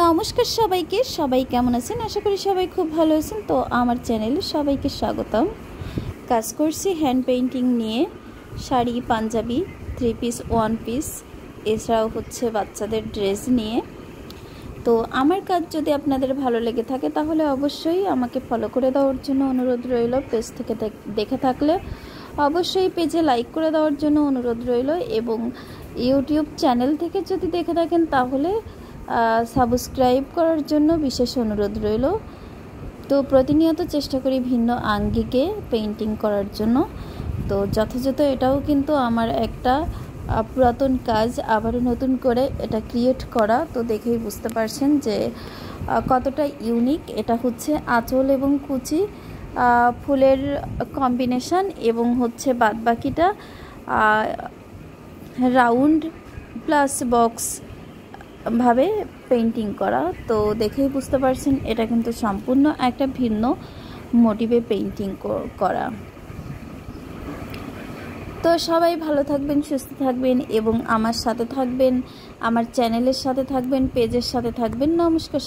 নমস্কার সবাইকে। সবাই কেমন আছেন? আশা করি সবাই খুব ভালো আছেন। তো আমার চ্যানেলে সবাইকে স্বাগতম। কাজ করছি হ্যান্ড পেইন্টিং নিয়ে, শাড়ি, পাঞ্জাবি, 3 পিস, 1 পিস, এছাড়াও হচ্ছে বাচ্চাদের ড্রেস নিয়ে। তো আমার কাজ যদি আপনাদের ভালো লেগে থাকে তাহলে অবশ্যই আমাকে ফলো করে দেওয়ার জন্য অনুরোধ রইল। পেজ থেকে দেখে থাকলে অবশ্যই পেজে লাইক করে দেওয়ার জন্য অনুরোধ রইল, এবং ইউটিউব চ্যানেল থেকে যদি দেখে থাকেন তাহলে সাবস্ক্রাইব করার জন্য বিশেষ অনুরোধ রইল। তো প্রতিনিয়ত চেষ্টা করি ভিন্ন আঙ্গিকে পেইন্টিং করার জন্য। তো যথাযথ এটাও কিন্তু আমার একটা পুরাতন কাজ, আবারও নতুন করে এটা ক্রিয়েট করা। তো দেখেই বুঝতে পারছেন যে কতটা ইউনিক। এটা হচ্ছে আঁচল এবং কুচি ফুলের কম্বিনেশন, এবং হচ্ছে বাদবাকিটা রাউন্ড প্লাস বক্স ভাবে পেইন্টিং করা। তো দেখেই বুঝতে পারছেন এটা কিন্তু সম্পূর্ণ একটা ভিন্ন মোটিভে পেইন্টিং করা। তো সবাই ভালো থাকবেন, সুস্থ থাকবেন, এবং আমার সাথে থাকবেন, আমার চ্যানেলের সাথে থাকবেন, পেজের সাথে থাকবেন। নমস্কার।